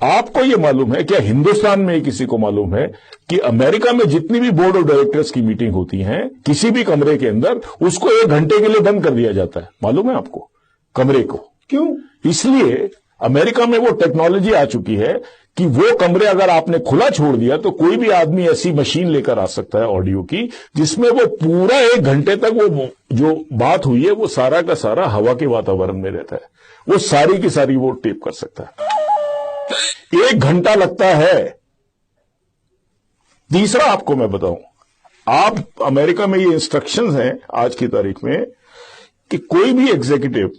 आपको यह मालूम है, क्या हिंदुस्तान में किसी को मालूम है कि अमेरिका में जितनी भी बोर्ड ऑफ डायरेक्टर्स की मीटिंग होती है, किसी भी कमरे के अंदर उसको 1 घंटे के लिए बंद कर दिया जाता है? मालूम है आपको? कमरे को क्यों? इसलिए अमेरिका में वो टेक्नोलॉजी आ चुकी है कि वो कमरे अगर आपने खुला छोड़ दिया तो कोई भी आदमी ऐसी मशीन लेकर आ सकता है ऑडियो की, जिसमें वो पूरा 1 घंटे तक वो जो बात हुई है वो सारा का सारा हवा के वातावरण में रहता है। वो सारी की सारी वो टेप कर सकता है। 1 घंटा लगता है। तीसरा आपको मैं बताऊं, आप अमेरिका में ये इंस्ट्रक्शंस हैं आज की तारीख में कि कोई भी एग्जीक्यूटिव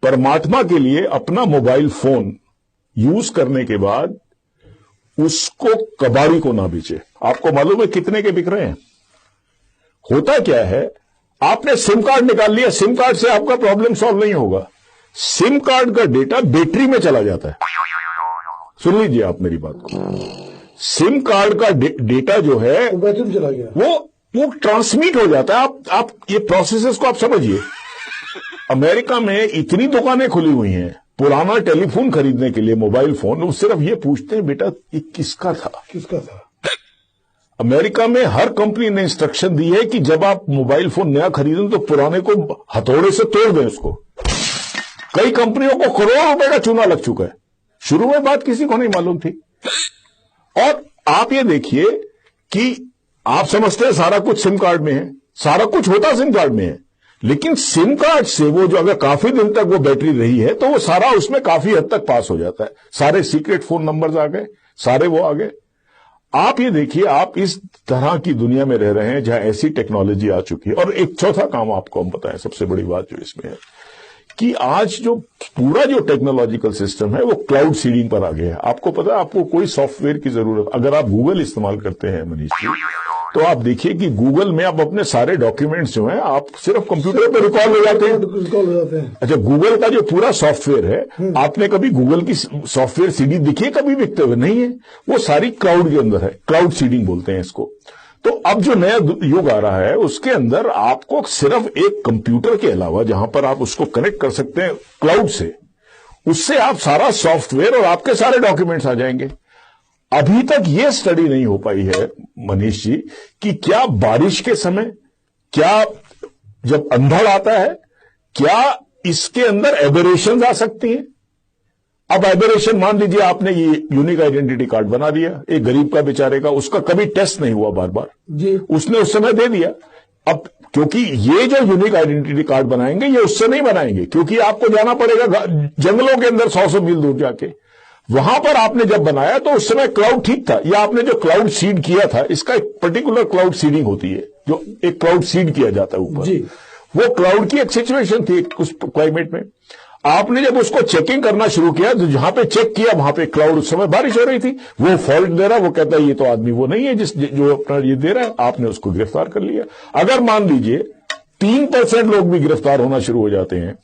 परमात्मा के लिए अपना मोबाइल फोन यूज करने के बाद उसको कबाड़ी को ना बेचे। आपको मालूम है कितने के बिक रहे हैं? होता क्या है, आपने सिम कार्ड निकाल लिया, सिम कार्ड से आपका प्रॉब्लम सॉल्व नहीं होगा। सिम कार्ड का डेटा बैटरी में चला जाता है। सुन लीजिए आप मेरी बात को। सिम कार्ड का डेटा जो है बैटरी में चला गया, वो ट्रांसमिट हो जाता है। आप ये प्रोसेसेस को आप समझिए। अमेरिका में इतनी दुकानें खुली हुई हैं पुराना टेलीफोन खरीदने के लिए, मोबाइल फोन, वो सिर्फ ये पूछते हैं बेटा ये किसका था। अमेरिका में हर कंपनी ने इंस्ट्रक्शन दी है कि जब आप मोबाइल फोन नया खरीदें तो पुराने को हथौड़े से तोड़ दें उसको। कई कंपनियों को करोड़ों रुपए का चूना लग चुका है। शुरू में बात किसी को नहीं मालूम थी। और आप ये देखिए कि आप समझते हैं सारा कुछ सिम कार्ड में है, सारा कुछ होता सिम कार्ड में है, लेकिन सिम कार्ड से वो जो अगर काफी दिन तक वो बैटरी रही है तो वो सारा उसमें काफी हद तक पास हो जाता है। सारे सीक्रेट फोन नंबर्स आ गए, सारे वो आ गए। आप ये देखिए, आप इस तरह की दुनिया में रह रहे हैं जहां ऐसी टेक्नोलॉजी आ चुकी है। और एक चौथा काम आपको हम बताएं, सबसे बड़ी बात जो इसमें है कि आज जो पूरा जो टेक्नोलॉजिकल सिस्टम है वो क्लाउड सीडिंग पर आ गया है। आपको पता है, आपको कोई सॉफ्टवेयर की जरूरत, अगर आप गूगल इस्तेमाल करते हैं मनीष जी, तो आप देखिए कि गूगल में आप अपने सारे डॉक्यूमेंट्स जो हैं आप सिर्फ कंप्यूटर पे रिकॉर्ड हो जाते हैं। अच्छा, गूगल का जो पूरा सॉफ्टवेयर है, आपने कभी गूगल की सॉफ्टवेयर सीडी दिखी है कभी बिकते हुए? नहीं है। वो सारी क्लाउड के अंदर है, क्लाउड सीडिंग बोलते हैं इसको। तो अब जो नया युग आ रहा है उसके अंदर आपको सिर्फ एक कंप्यूटर के अलावा, जहां पर आप उसको कनेक्ट कर सकते हैं क्लाउड से, उससे आप सारा सॉफ्टवेयर और आपके सारे डॉक्यूमेंट्स आ जाएंगे। अभी तक यह स्टडी नहीं हो पाई है मनीष जी कि क्या बारिश के समय, क्या जब अंधड़ आता है, क्या इसके अंदर एबरेशंस आ सकती हैं। अब एबरेशन, मान लीजिए आपने ये यूनिक आइडेंटिटी कार्ड बना दिया एक गरीब का, बेचारे का, उसका कभी टेस्ट नहीं हुआ बार बार जी, उसने उस समय दे दिया। अब क्योंकि ये जो यूनिक आइडेंटिटी कार्ड बनाएंगे ये उससे नहीं बनाएंगे, क्योंकि आपको जाना पड़ेगा जंगलों के अंदर 100 मील दूर जाके। वहां पर आपने जब बनाया तो उस समय क्लाउड ठीक था, या आपने जो क्लाउड सीड किया था, इसका एक पर्टिकुलर क्लाउड सीडिंग होती है, जो एक क्लाउड सीड किया जाता है ऊपर, वो क्लाउड की एक सिचुएशन थी उस क्लाइमेट में। आपने जब उसको चेकिंग करना शुरू किया तो जहां पे चेक किया वहां पे क्लाउड, उस समय बारिश हो रही थी, वो फॉल्ट दे रहा, वो कहता है ये तो आदमी वो नहीं है जो अपना ये दे रहा है। आपने उसको गिरफ्तार कर लिया। अगर मान लीजिए 3% लोग भी गिरफ्तार होना शुरू हो जाते हैं,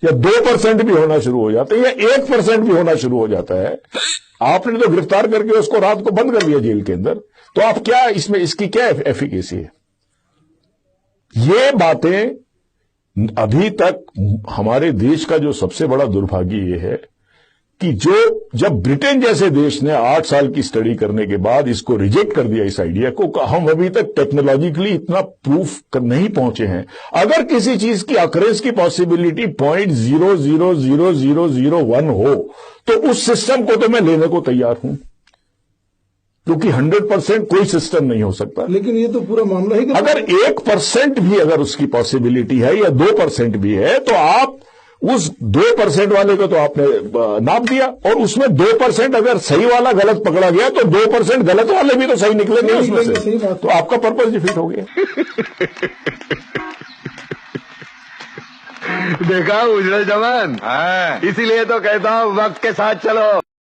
या 2% भी होना शुरू हो जाते हैं, या 1% भी होना शुरू हो जाता है, आपने तो गिरफ्तार करके उसको रात को बंद कर दिया जेल के अंदर, तो आप क्या इसमें, इसकी क्या एफिकेसी है? ये बातें अभी तक हमारे देश का जो सबसे बड़ा दुर्भाग्य ये है कि जब ब्रिटेन जैसे देश ने 8 साल की स्टडी करने के बाद इसको रिजेक्ट कर दिया, इस आइडिया को, हम अभी तक टेक्नोलॉजिकली इतना प्रूफ कर नहीं पहुंचे हैं। अगर किसी चीज की अकरेंस की पॉसिबिलिटी 0.00001 हो तो उस सिस्टम को तो मैं लेने को तैयार हूं, क्योंकि 100% कोई सिस्टम नहीं हो सकता। लेकिन ये तो पूरा मामला ही, अगर 1% भी अगर उसकी पॉसिबिलिटी है या 2% भी है, तो आप उस 2% वाले को तो आपने नाप दिया, और उसमें 2% अगर सही वाला गलत पकड़ा गया तो 2% गलत वाले भी तो सही निकलेंगे उसमें से, तो आपका पर्पस डिफीट हो गया। देखा उजड़े जवान, इसीलिए तो कहता हूं वक्त के साथ चलो।